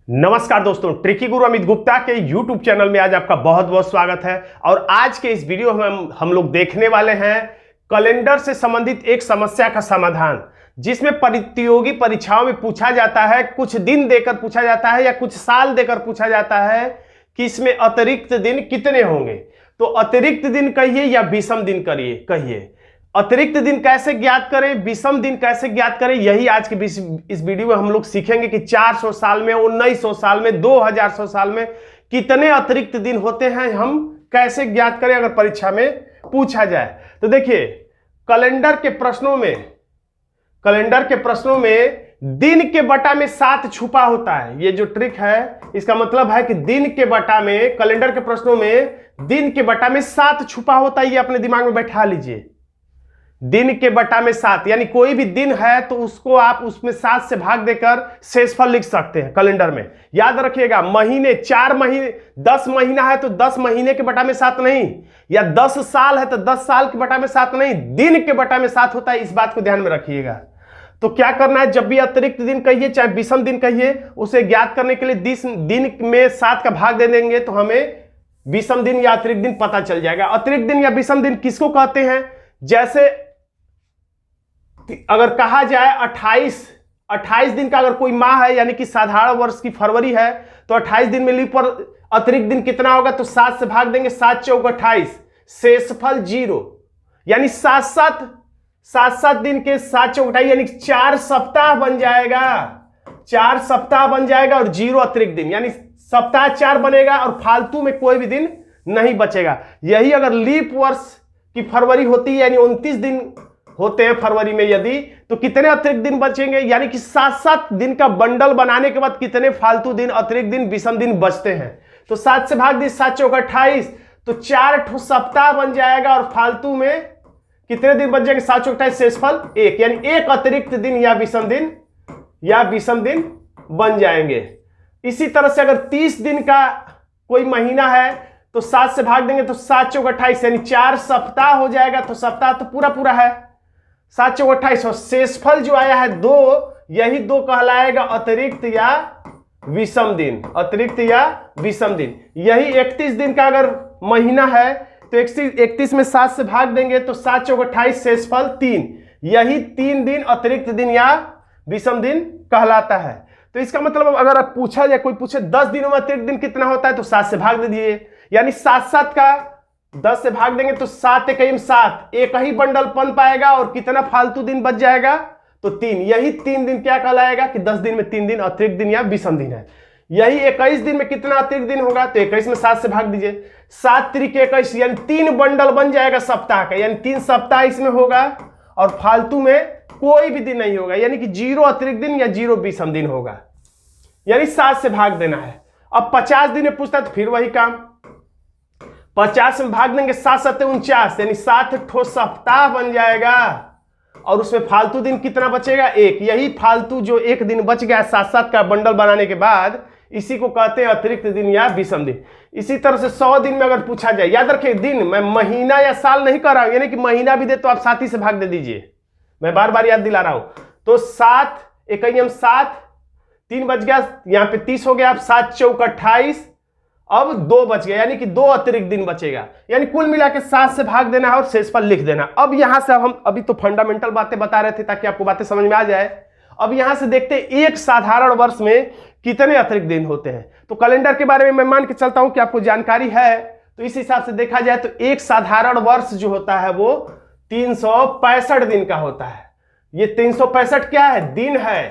नमस्कार दोस्तों, ट्रिकी गुरु अमित गुप्ता के YouTube चैनल में आज आपका बहुत बहुत स्वागत है। और आज के इस वीडियो में हम लोग देखने वाले हैं कैलेंडर से संबंधित एक समस्या का समाधान, जिसमें प्रतियोगी परीक्षाओं में पूछा जाता है, कुछ दिन देकर पूछा जाता है या कुछ साल देकर पूछा जाता है कि इसमें अतिरिक्त दिन कितने होंगे। तो अतिरिक्त दिन कहिए या विषम दिन कहिए, अतिरिक्त दिन कैसे ज्ञात करें, विषम दिन कैसे ज्ञात करें, यही आज के इस वीडियो में हम लोग सीखेंगे कि 400 साल में, 1900 साल में, 2000 साल में कितने अतिरिक्त दिन होते हैं, हम कैसे ज्ञात करें अगर परीक्षा में पूछा जाए। तो देखिए, कैलेंडर के प्रश्नों में दिन के बटा में 7 छुपा होता है। ये जो ट्रिक है, इसका मतलब है कि दिन के बटा में, कैलेंडर के प्रश्नों में दिन के बटा में 7 छुपा होता है। ये अपने दिमाग में बैठा लीजिए, दिन के बटा में 7, यानी कोई भी दिन है तो उसको आप उसमें 7 से भाग देकर शेषफल लिख सकते हैं कैलेंडर में। याद रखिएगा, महीने 4 महीने, 10 महीना है तो 10 महीने के बटा में 7 नहीं, या 10 साल है तो 10 साल के बटा में 7 नहीं, दिन के बटा में 7 होता है। इस बात को ध्यान में रखिएगा। तो क्या करना है, जब भी अतिरिक्त दिन कहिए चाहे विषम दिन कहिए, उसे ज्ञात करने के लिए दिन में 7 का भाग दे देंगे तो हमें विषम दिन या अतिरिक्त दिन पता चल जाएगा। अतिरिक्त दिन या विषम दिन किसको कहते हैं? जैसे अगर कहा जाए 28 दिन का अगर कोई माह है, यानी कि साधारण वर्ष की फरवरी है, तो 28 दिन में लीप पर अतिरिक्त दिन कितना होगा? तो 7 से भाग देंगे, 7 चौक 28, शेषफल 0, यानी 7 दिन के 7 चौक 28, यानी 4 सप्ताह बन जाएगा। 4 सप्ताह बन जाएगा और 0 अतिरिक्त दिन, यानी सप्ताह 4 बनेगा और फालतू में कोई भी दिन नहीं बचेगा। यही अगर लीप वर्ष की फरवरी होती है, यानी 29 दिन होते हैं फरवरी में यदि, तो कितने अतिरिक्त दिन बचेंगे? यानी कि 7 दिन का बंडल बनाने के बाद कितने फालतू दिन, अतिरिक्त दिन, विषम दिन बचते हैं। तो 7 से भाग दी, 7 चौक 28, तो 4 सप्ताह बन जाएगा और फालतू में कितने दिन बच जाएंगे? 7 चौक 28, शेषफल 1, यानी 1 अतिरिक्त दिन या विषम दिन बन जाएंगे। इसी तरह से अगर 30 दिन का कोई महीना है तो 7 से भाग देंगे तो 7 चौक 28, यानी 4 सप्ताह हो जाएगा। तो सप्ताह तो पूरा है, 7 चौक 28, और शेषफल जो आया है 2, यही 2 कहलाएगा अतिरिक्त या विषम दिन। यही 31 दिन का अगर महीना है तो 31 में 7 से भाग देंगे तो 7 चौक 28, शेषफल 3, यही 3 दिन अतिरिक्त दिन या विषम दिन कहलाता है। तो इसका मतलब अगर पूछा जाए, कोई पूछे 10 दिनों में अतिरिक्त दिन कितना होता है, तो 7 से भाग दे दीजिए, यानी 7 का 10 से भाग देंगे तो 7 एकम 7, एक ही बंडल बन पाएगा और कितना फालतू दिन बच जाएगा? तो 3, यही 3 दिन क्या कहलाएगा कि 10 दिन में 3 दिन अतिरिक्त दिन या विषम दिन है। यही 21 दिन में कितना अतिरिक्त दिन होगा? तो 21 में 7 से भाग दीजिए, 7 त्रिक 21, यानी 3 बंडल बन जाएगा सप्ताह का, यानी 3 सप्ताह इसमें होगा और फालतू में कोई भी दिन नहीं होगा, यानी कि 0 अतिरिक्त दिन या 0 विषम दिन होगा, यानी 7 से भाग देना है। अब 50 दिन में पूछता है तो फिर वही काम, 50 में भाग देंगे, 7 7 49, यानी 7 सप्ताह बन जाएगा और उसमें फालतू दिन कितना बचेगा? 1, यही फालतू जो 1 दिन बच गया 7 का बंडल बनाने के बाद, इसी को कहते हैं अतिरिक्त दिन या विषम दिन। इसी तरह से 100 दिन में अगर पूछा जाए, याद रखिए दिन, मैं महीना या साल नहीं कर रहा हूं, यानी कि महीना भी दे तो आप 7 ही से भाग दे दीजिए, मैं बार बार याद दिला रहा हूं। तो 7 एकम 7, 3 बच गया, यहां पे 30 हो गया, अब 7 चौक 28, अब 2 बच गया, यानी कि 2 अतिरिक्त दिन बचेगा, यानी कुल मिला के 7 से भाग देना है और शेषफल लिख देना। अब यहां से हम अभी तो फंडामेंटल बातें बता रहे थे ताकि आपको बातें समझ में आ जाए। अब यहां से देखते हैं एक साधारण वर्ष में कितने अतिरिक्त दिन होते हैं। तो कैलेंडर के बारे में मैं मान के चलता हूं कि आपको जानकारी है, तो इस हिसाब से देखा जाए तो एक साधारण वर्ष जो होता है वो 365 दिन का होता है। ये 365 क्या है? दिन है।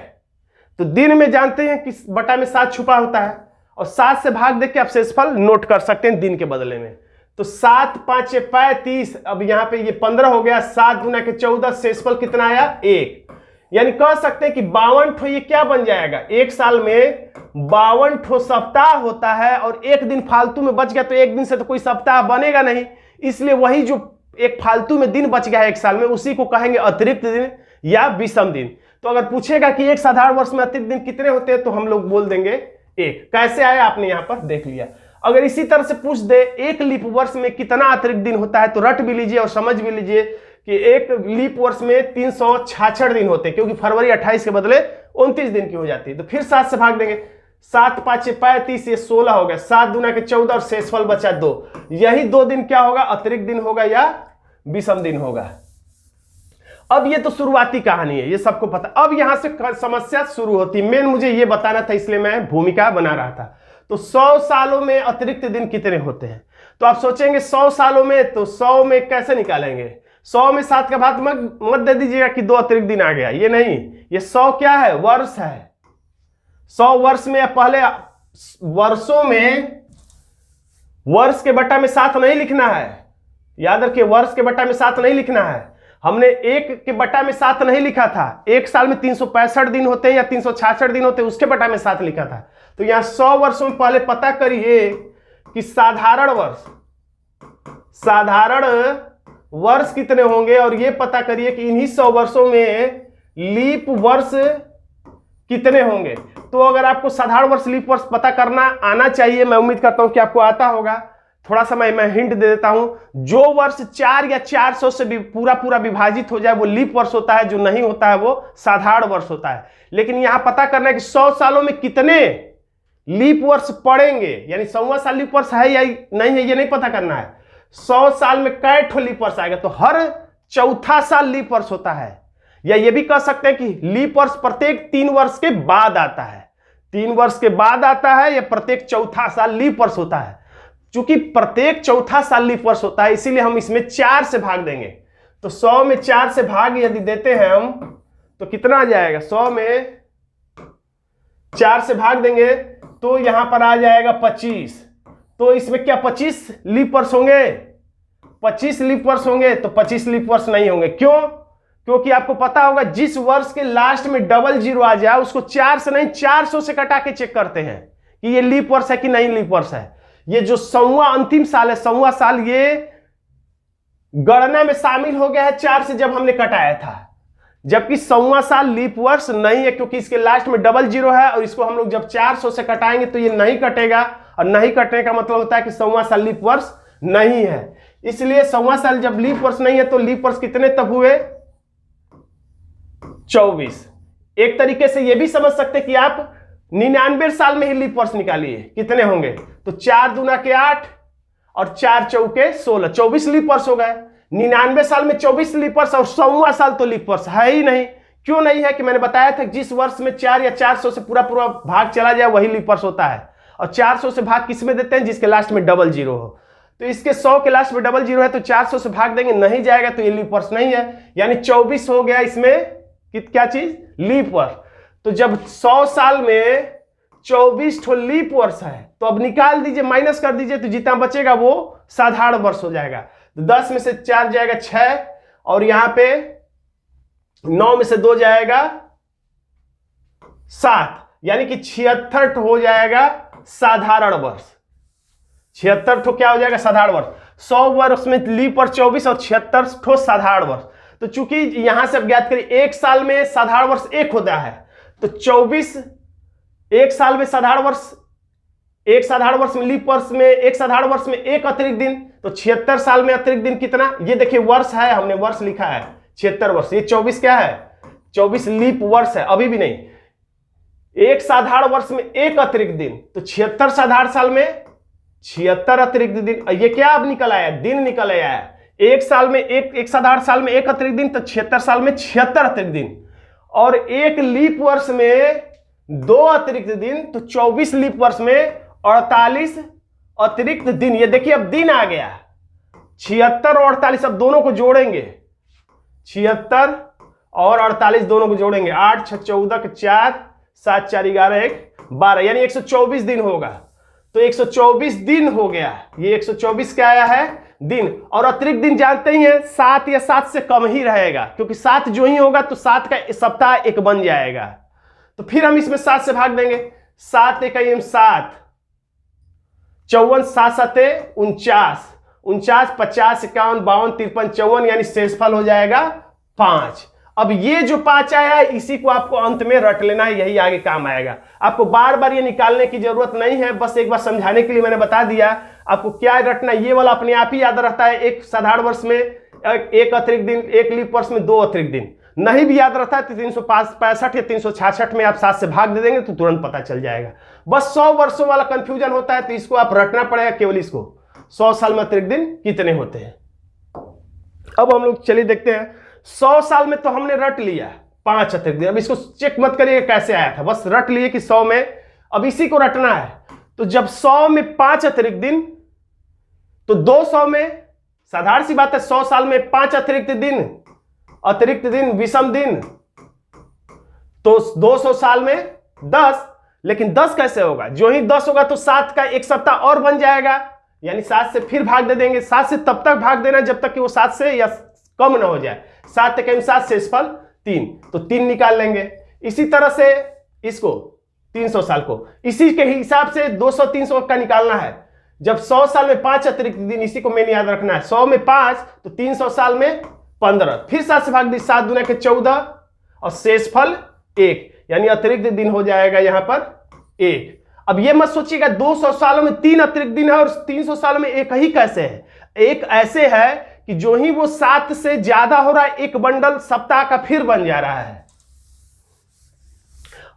तो दिन में जानते हैं कि बटा में 7 छुपा होता है और 7 से भाग देके आप शेषफल नोट कर सकते हैं दिन के बदले में। तो 7 5 35, अब यहां पे ये 15 हो गया, 7 गुना के 14, शेषफल कितना आया? 1, यानी कह सकते हैं कि 52 ये क्या बन जाएगा? एक साल में 52 सप्ताह होता है और 1 दिन फालतू में बच गया, तो 1 दिन से तो कोई सप्ताह बनेगा नहीं, इसलिए वही जो एक फालतू में दिन बच गया है एक साल में, उसी को कहेंगे अतिरिक्त दिन या विषम दिन। तो अगर पूछेगा कि एक साधारण वर्ष में अतिरिक्त दिन कितने होते हैं, तो हम लोग बोल देंगे 1। कैसे आया आपने यहां पर देख लिया। अगर इसी तरह से पूछ दे एक लीप वर्ष में कितना अतिरिक्त दिन होता है, तो रट भी लीजिए और समझ भी लीजिए कि एक लीप वर्ष में 366 दिन होते हैं, क्योंकि फरवरी 28 के बदले 29 दिन की हो जाती है। तो फिर 7 से भाग देंगे, 7 5 35, ये 16 हो गया, 7 दूना के 14 और शेषफल बचा 2। यही 2 दिन क्या होगा, अतिरिक्त दिन होगा या विषम दिन होगा। अब ये तो शुरुआती कहानी है, ये सबको पता। अब यहां से समस्या शुरू होती, मेन मुझे ये बताना था, इसलिए मैं भूमिका बना रहा था। तो 100 सालों में अतिरिक्त दिन कितने होते हैं? तो आप सोचेंगे 100 सालों में, तो 100 में कैसे निकालेंगे? 100 में 7 का घात मत दे दीजिएगा कि 2 अतिरिक्त दिन आ गया, ये नहीं। ये 100 क्या है, वर्ष है। 100 वर्ष में, पहले वर्षों में वर्ष के बट्टा में 7 नहीं लिखना है, याद रखिए, वर्ष के बट्टा में 7 नहीं लिखना है। हमने 1 के बट्टा में 7 नहीं लिखा था। एक साल में 365 दिन होते हैं या 366 दिन होते हैं, उसके बट्टा में 7 लिखा था। तो यहां 100 वर्षों में पहले पता करिए कि साधारण वर्ष कितने होंगे, और यह पता करिए कि इन्हीं 100 वर्षों में लीप वर्ष कितने होंगे। तो अगर आपको साधारण वर्ष, लीप वर्ष पता करना आना चाहिए, मैं उम्मीद करता हूं कि आपको आता होगा। थोड़ा सा मैं हिंट दे देता हूं, जो वर्ष 4 या 400 से भी पूरा विभाजित हो जाए वो लीप वर्ष होता है, जो नहीं होता है वो साधारण वर्ष होता है। लेकिन यहां पता करना है कि 100 सालों में कितने लीप वर्ष पड़ेंगे, यानी 100वां साल लीप वर्ष है या नहीं है, ये नहीं पता करना है। 100 साल में कै ठो लीप वर्ष आएगा, तो हर चौथा साल लीप वर्ष होता है। या ये भी कह सकते हैं कि लीप वर्ष प्रत्येक 3 वर्ष के बाद आता है, 3 वर्ष के बाद आता है, या प्रत्येक चौथा साल लीप वर्ष होता है। चूंकि प्रत्येक चौथा साल लीप वर्ष होता है, इसीलिए हम इसमें 4 से भाग देंगे। तो 100 में 4 से भाग यदि देते हैं हम, तो कितना आ जाएगा? 100 में 4 से भाग देंगे तो यहां पर आ जाएगा 25। तो इसमें क्या 25 लीप वर्ष होंगे? 25 लीप वर्ष होंगे? तो 25 लीप वर्ष नहीं होंगे। क्यों? क्योंकि आपको पता होगा, जिस वर्ष के लास्ट में डबल जीरो आ जाए उसको 4 से नहीं 400 से कटा के चेक करते हैं कि ये लीप वर्ष है कि नहीं लीप वर्ष है। ये जो 100वां अंतिम साल है, 100वां साल, ये गणना में शामिल हो गया है 4 से, जब हमने कटाया था। जबकि 100वां साल लीप वर्ष नहीं है, क्योंकि इसके लास्ट में डबल जीरो है, और इसको हम लोग जब 400 से कटाएंगे तो ये नहीं कटेगा, और नहीं कटने का मतलब होता है कि 100वां साल लीप वर्ष नहीं है। इसलिए 100वां साल जब लीप वर्ष नहीं है तो लीप वर्ष कितने तब हुए? 24। एक तरीके से ये भी समझ सकते कि आप 99 साल में ही लीप वर्ष निकालिए, कितने होंगे? तो 4 दूना के 8 और 4 चौके 16, 24 लीप वर्ष हो गए। 99 साल में 24 लीप वर्ष, और 100वां साल तो लीप वर्ष है ही नहीं। क्यों नहीं है? कि मैंने बताया था, जिस वर्ष में 4 या 400 से पूरा भाग चला जाए वही लीप वर्ष होता है। और 400 से भाग किस में देते हैं? जिसके लास्ट में डबल जीरो हो। तो इसके 100 के लास्ट में डबल जीरो है, तो 400 से भाग देंगे, नहीं जाएगा, तो ये लीप वर्ष नहीं है। यानी 24 हो गया इसमें क्या चीज? लीप वर्ष। तो जब 100 साल में 24 ठो लीप वर्ष है, तो अब निकाल दीजिए, माइनस कर दीजिए, तो जितना बचेगा वो साधारण वर्ष हो जाएगा। तो 10 में से 4 जाएगा 6, और यहां पे 9 में से 2 जाएगा 7, यानी कि 76 हो जाएगा साधारण वर्ष। 76 ठो क्या हो जाएगा? साधारण वर्ष। 100 वर्ष में लीप वर्ष 24 और 76 ठो साधारण वर्ष। तो चूंकि यहां से अब ज्ञात करिए, एक साल में साधारण वर्ष 1 होता है, तो 24 एक साल में साधारण वर्ष, एक साधारण वर्ष में लीप वर्ष में, एक साधारण वर्ष में 1 अतिरिक्त दिन, तो 76 साल में अतिरिक्त दिन कितना? ये देखिए वर्ष है, हमने वर्ष लिखा है 76 वर्ष। ये 24 क्या है? 24 लीप वर्ष है, अभी भी नहीं। एक साधारण वर्ष में 1 अतिरिक्त दिन, तो 76 साधारण साल में 76 अतिरिक्त दिन। ये क्या अब निकल आया? दिन निकल आया है। एक साल में एक साधारण साल में 1 अतिरिक्त दिन, तो 76 साल में 76 अतिरिक्त दिन, और 1 लीप वर्ष में 2 अतिरिक्त दिन, तो 24 लीप वर्ष में 48 अतिरिक्त दिन। ये देखिए अब दिन आ गया। 76 और 48, अब दोनों को जोड़ेंगे, 76 और 48 दोनों को जोड़ेंगे, 8 6 14 के 4 7 4 11 1 12, यानी 124 दिन होगा। तो 124 दिन हो गया। ये 124 क्या आया है? दिन। और अतिरिक्त दिन जानते ही हैं, 7 या 7 से कम ही रहेगा, क्योंकि 7 जो ही होगा तो 7 का सप्ताह 1 बन जाएगा। तो फिर हम इसमें 7 से भाग देंगे। 7 × 1 7, 54 7 7 49, 49 50 51 52 53 54, यानी शेषफल हो जाएगा 5। अब ये जो 5 आया है, इसी को आपको अंत में रट लेना है, यही आगे काम आएगा। आपको बार बार ये निकालने की जरूरत नहीं है, बस एक बार समझाने के लिए मैंने बता दिया। आपको क्या रटना, ये वाला अपने आप ही याद रहता है। एक साधारण वर्ष में 1 अतिरिक्त दिन, 1 लीप वर्ष में 2 अतिरिक्त दिन, नहीं भी याद रहता है तो 365 या 366 में आप 7 से भाग दे देंगे तो तुरंत पता चल जाएगा। बस 100 वर्षों वाला कंफ्यूजन होता है तो इसको आप रटना पड़ेगा केवल इसको, 100 साल में अतिरिक्त दिन कितने होते हैं। अब हम लोग चलिए देखते हैं, 100 साल में तो हमने रट लिया 5 अतिरिक्त दिन। अब इसको चेक मत करिए कैसे आया था, बस रट लिए कि 100 में, अब इसी को रटना है। तो जब 100 में 5 अतिरिक्त दिन तो 200 में, साधारण सी बात है, 100 साल में 5 अतिरिक्त दिन विषम दिन, तो 200 साल में 10। लेकिन 10 कैसे होगा, जो ही 10 होगा तो 7 का 1 सप्ताह और बन जाएगा, यानी 7 से फिर भाग दे देंगे। 7 से तब तक भाग देना जब तक कि वो 7 से या कम ना हो जाए। 7 के 7 शेषफल 3, तो 3 निकाल लेंगे। इसी तरह से इसको 300 साल को इसी के हिसाब से 200-300 का निकालना है। जब 100 साल में 5 अतिरिक्त दिन, इसी को मेन याद रखना है, 100 में 5 तो 300 साल में 15, फिर 7 से भाग दी, 7 दूना के 14 और शेषफल 1, यानी अतिरिक्त दिन हो जाएगा यहां पर 1। अब ये मत सोचिएगा 200 सालों में 3 अतिरिक्त दिन है और 300 सालों में 1 ही कैसे है। एक ऐसे है कि जो ही वो 7 से ज्यादा हो रहा है, एक बंडल सप्ताह का फिर बन जा रहा है।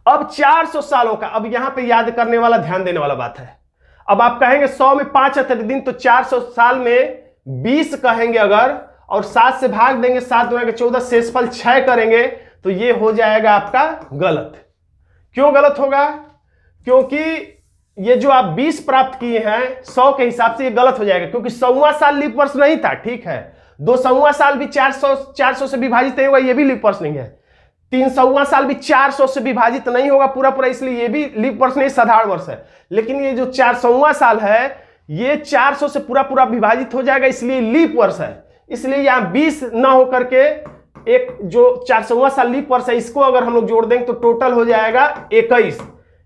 अब 400 सालों का, अब यहां पे याद करने वाला, ध्यान देने वाला बात है। अब आप कहेंगे 100 में 5 अतिरिक्त दिन तो 400 साल में 20 कहेंगे अगर, और 7 से भाग देंगे, 7 दूना के 14, शेषफल 6 करेंगे, तो ये हो जाएगा आपका गलत। क्यों गलत होगा, क्योंकि ये जो आप 20 प्राप्त किए हैं 100 के हिसाब से, ये गलत हो जाएगा, क्योंकि 100वां साल लीप वर्ष नहीं था। ठीक है, 200वां साल भी 400 से विभाजित नहीं होगा, ये भी लीप वर्ष नहीं है। 300वां साल भी 400 से विभाजित नहीं होगा पूरा पूरा, इसलिए ये भी लीप वर्ष नहीं, साधारण वर्ष है। लेकिन ये जो 400वां साल है, ये 400 से पूरा पूरा विभाजित हो जाएगा, इसलिए लीप वर्ष है। इसलिए यहां 20 ना होकर के एक जो 400वां साल लीप वर्ष है, इसको अगर हम लोग जोड़ देंगे तो टोटल हो जाएगा 21,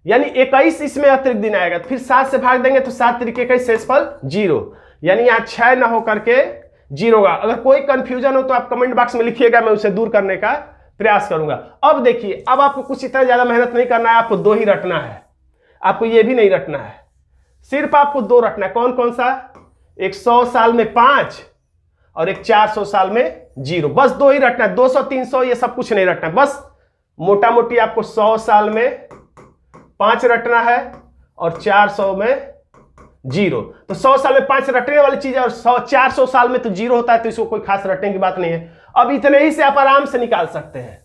यानी 21 इसमें अतिरिक्त दिन आएगा। फिर 7 से भाग देंगे तो 7 तरीके 21, शेषफल 0, यानी यहां 6 ना होकर के 0 होगा। अगर कोई कंफ्यूजन हो तो आप कमेंट बॉक्स में लिखिएगा, मैं उसे दूर करने का प्रयास करूंगा। अब देखिए, अब आपको कुछ इतना ज्यादा मेहनत नहीं करना है, आपको 2 ही रटना है, आपको ये भी नहीं रटना है, सिर्फ आपको 2 रटना है। कौन कौन सा, एक 100 साल में 5 और एक 400 साल में 0, बस 2 ही रटना है। 200-300 ये सब कुछ नहीं रटना है, बस मोटा मोटी आपको 100 साल में 5 रटना है और 400 में 0। तो 100 साल में 5 रटने वाली चीज है, और 400 साल में तो 0 होता है, तो इसको कोई खास रटने की बात नहीं है। अब इतने ही से आप आराम से निकाल सकते हैं।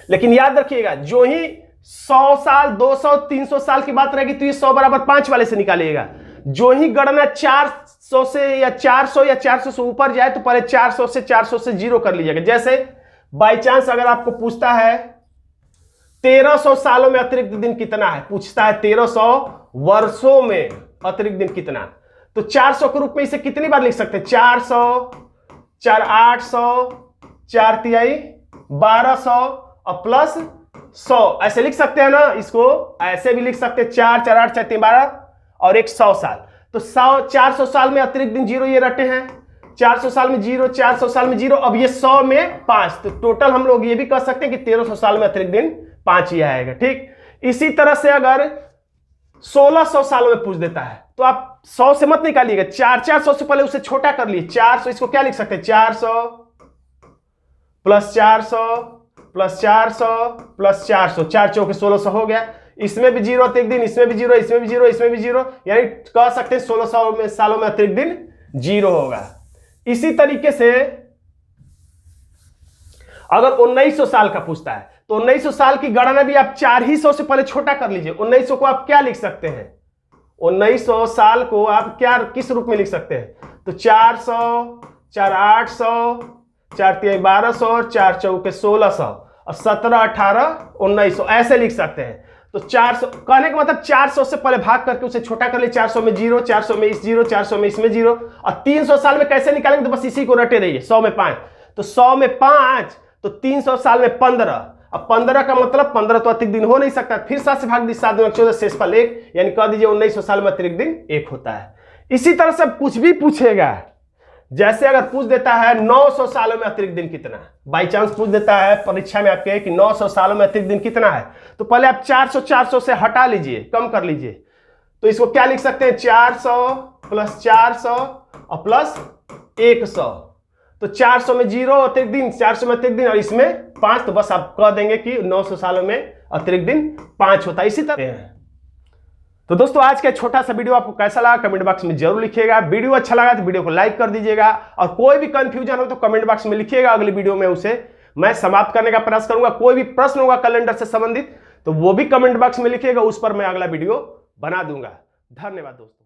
लेकिन याद रखिएगा, जो ही 100 साल, 200, 300 साल की बात रहेगी तो ये 100 बराबर 5 वाले से निकालिएगा। जो ही गणना 400 से या 400 से ऊपर जाए तो पहले 400 से 0 कर लीजिएगा। जैसे बाई चांस अगर आपको पूछता है 1300 सालों में अतिरिक्त दिन कितना है, पूछता है 1300 वर्षों में अतिरिक्त दिन कितना, तो 400 के रूप में इसे कितनी बार लिख सकते हैं, 400, 4 800, 4 तिहाई 1200 और प्लस 100, ऐसे लिख सकते हैं ना। इसको ऐसे भी लिख सकते हैं, 4 4 8 4 3 12 और एक 100 साल। तो 400 साल में अतिरिक्त दिन 0 ये रटे हैं, 400 साल में 0, 400 साल में 0, अब ये 100 में 5, तो टोटल हम लोग ये भी कह सकते हैं कि 1300 साल में अतिरिक्त दिन 5 ही आएगा। ठीक, इसी तरह से अगर 1600 सालों में पूछ देता है तो आप 100 से मत निकालिएगा, 400 से पहले उसे छोटा कर लिए, 400, इसको क्या लिख सकते हैं, 400 प्लस 400 प्लस 400 प्लस 400, 4 चौके 1600 हो गया। इसमें भी 0 अतिरिक्त दिन, इसमें भी 0, इसमें भी 0, इसमें भी 0, यानी कह सकते हैं 1600 सालों में अतिरिक्त दिन 0 होगा। इसी तरीके से अगर 1900 साल का पूछता है तो 1900 साल की गणना भी आप 400 से पहले छोटा कर लीजिए। 1900 को आप क्या लिख सकते हैं, 1900 साल को आप क्या किस रूप में लिख सकते हैं, तो 400, 4 800, 4 3 1200 और 4 चौके 1600 और 17 18 1900 ऐसे लिख सकते हैं। तो 400 कहने का मतलब 400 से पहले भाग करके उसे छोटा कर ले, 400 में 0, 400 में इस 0, 400 में इसमें 0, और 300 साल में कैसे निकालेंगे, तो बस इसी को रटे रहिए। 100 में 5, तो 100 में 5 तो 300 साल में 15, अब 15 का मतलब 15 तो अतिरिक्त दिन हो नहीं सकता, फिर 7 से भाग दी, 7 दूना 14, शेषफल 1, यानी कह दीजिए 1900 साल में अतिरिक्त दिन 1 होता है। इसी तरह से कुछ भी पूछेगा, जैसे अगर पूछ देता है 900 सालों में अतिरिक्त दिन कितना है, बाई चांस पूछ देता है परीक्षा में आपके कि 900 सालों में अतिरिक्त दिन कितना है, तो पहले आप 400 से हटा लीजिए, कम कर लीजिए, तो इसको क्या लिख सकते हैं, 400 प्लस 400 और प्लस 100, तो 400 में 0 अतिरिक्त दिन, 400 में अतिरिक्त दिन, और इसमें 5, तो बस आप कह देंगे कि 900 सालों में अतिरिक्त दिन 5 होता है। इसी तरह तो दोस्तों आज का छोटा सा वीडियो आपको कैसा लगा कमेंट बॉक्स में जरूर लिखिएगा। वीडियो अच्छा लगा तो वीडियो को लाइक कर दीजिएगा, और कोई भी कंफ्यूजन हो तो कमेंट बॉक्स में लिखिएगा, अगली वीडियो में उसे मैं समाप्त करने का प्रयास करूंगा। कोई भी प्रश्न होगा कैलेंडर से संबंधित तो वो भी कमेंट बॉक्स में लिखिएगा, उस पर मैं अगला वीडियो बना दूंगा। धन्यवाद दोस्तों।